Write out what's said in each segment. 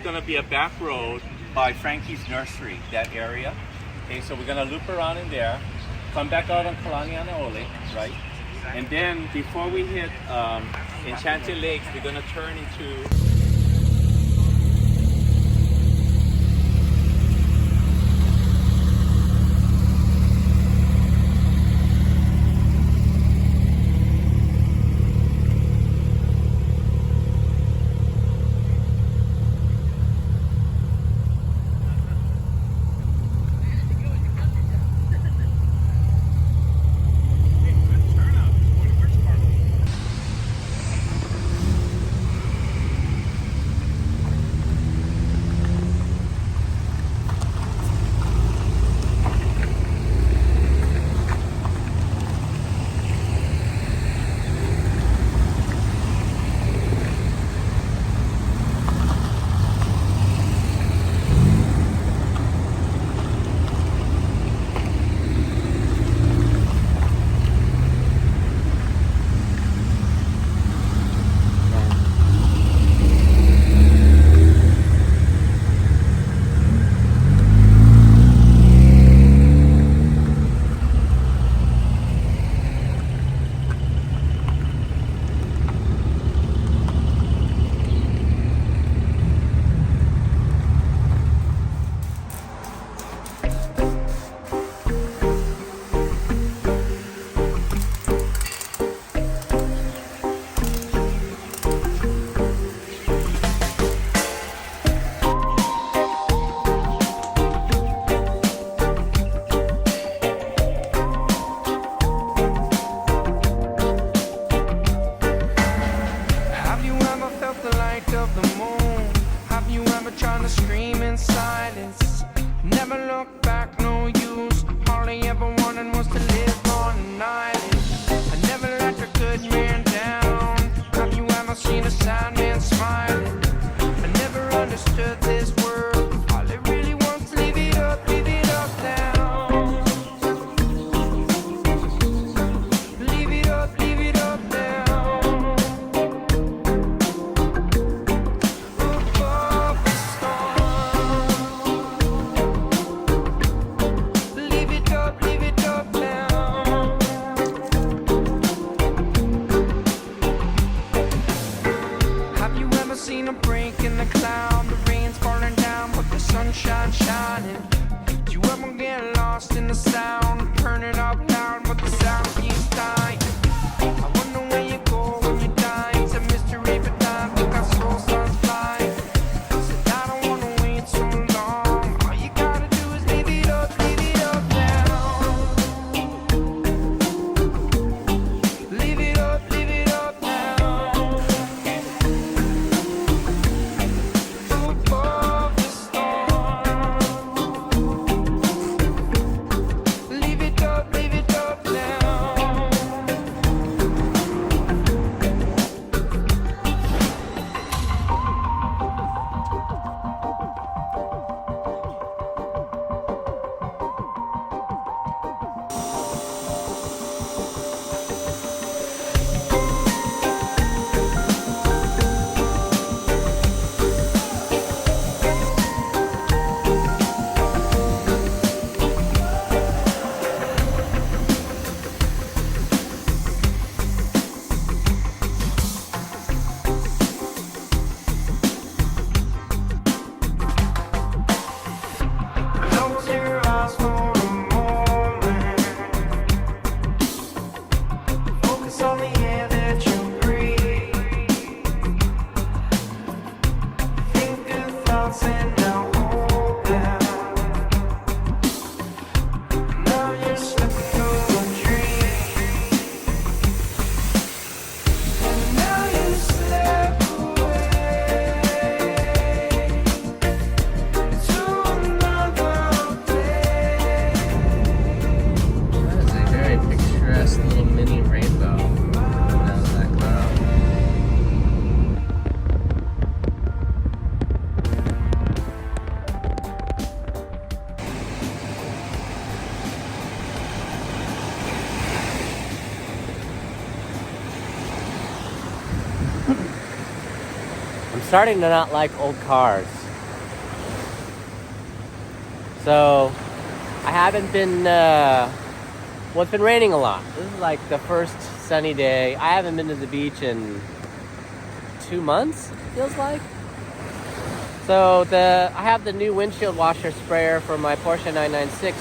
gonna be a back road by Frankie's nursery, that area. Okay, so we're gonna loop around in there, come back out on Kalanianaole, right? And then before we hit Enchanted Lakes, we're gonna turn into starting to not like old cars. So I haven't been, well, it's been raining a lot. This is like the first sunny day. I haven't been to the beach in 2 months, it feels like. So I have the new windshield washer sprayer for my Porsche 996.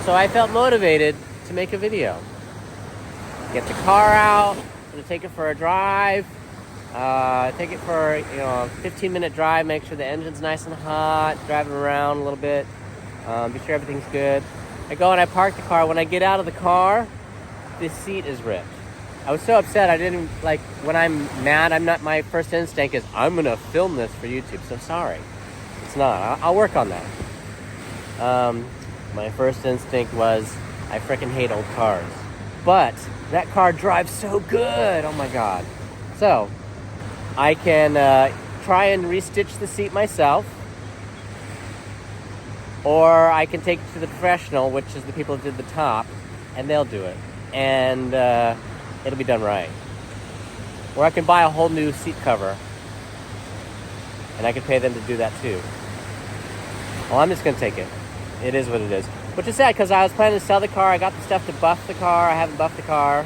So I felt motivated to make a video. Get the car out, I'm gonna take it for a drive. Take it for a 15-minute drive, make sure the engine's nice and hot, drive it around a little bit, be sure everything's good. I go and I park the car. When I get out of the car, the seat is ripped. I was so upset. I didn't, like, when I'm mad, my first instinct is, I'm gonna film this for YouTube, so sorry. It's not. I'll work on that. My first instinct was, I freaking hate old cars. But that car drives so good, oh my God. So, I can try and restitch the seat myself, or I can take it to the professional, which is the people who did the top, and they'll do it. And it'll be done right. Or I can buy a whole new seat cover, and I can pay them to do that too. Well, I'm just gonna take it. It is what it is. Which is sad, because I was planning to sell the car. I got the stuff to buff the car. I haven't buffed the car.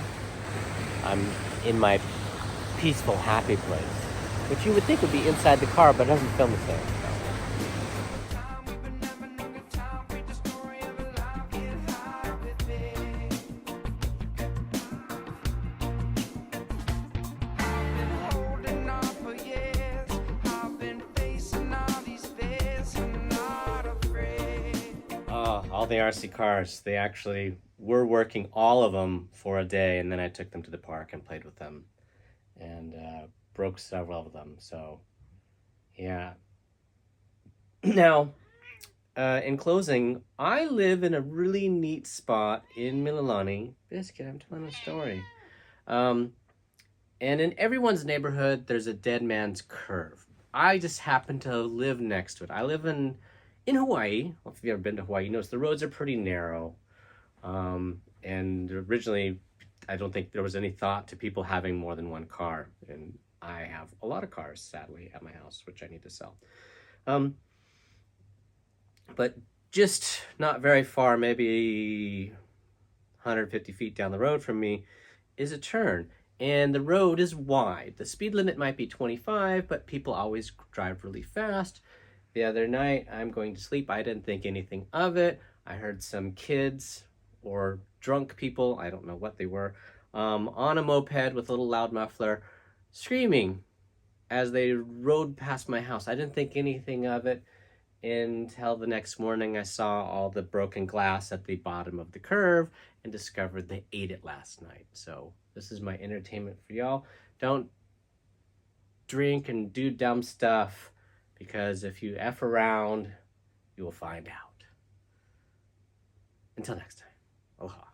I'm in my peaceful, happy place, which you would think would be inside the car, but it doesn't film the same. All the RC cars, they actually were working, all of them, for a day, and then I took them to the park and played with them and broke several of them. So yeah. Now, in closing, I live in a really neat spot in Mililani. Biscuit, I'm telling a story. And in everyone's neighborhood, there's a dead man's curve. I just happen to live next to it. I live in Hawaii. Well, if you've ever been to Hawaii, you notice the roads are pretty narrow. And originally, I don't think there was any thought to people having more than one car. And I have a lot of cars, sadly, at my house, which I need to sell. But just not very far, maybe 150 feet down the road from me, is a turn. And the road is wide. The speed limit might be 25, but people always drive really fast. The other night, I'm going to sleep. I didn't think anything of it. I heard some kids or drunk people, I don't know what they were, on a moped with a little loud muffler, screaming as they rode past my house. I didn't think anything of it until the next morning. I saw all the broken glass at the bottom of the curve and discovered they ate it last night. So this is my entertainment for y'all. Don't drink and do dumb stuff, because if you F around, you will find out. Until next time, aloha.